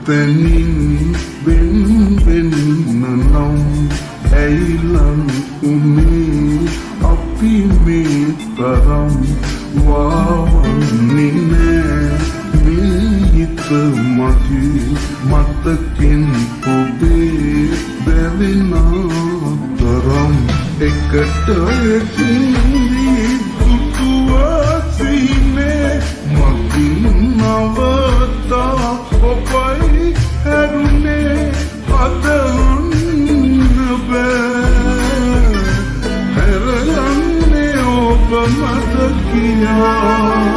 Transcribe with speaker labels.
Speaker 1: තනින් වෙන් වෙන්න නම් ඇයි ලං වුනේ අපි මේ තරම් වාවන්නේ නෑ මේ හිත මගේ මතකින් ඔබේ බැවෙන තරම් එකට එකින්දී දුටුවසිනේ මගින් නවතා ඔබයි හැරුණේ අදන්න බෑ හැරයන්නේ ඔබ මත කියා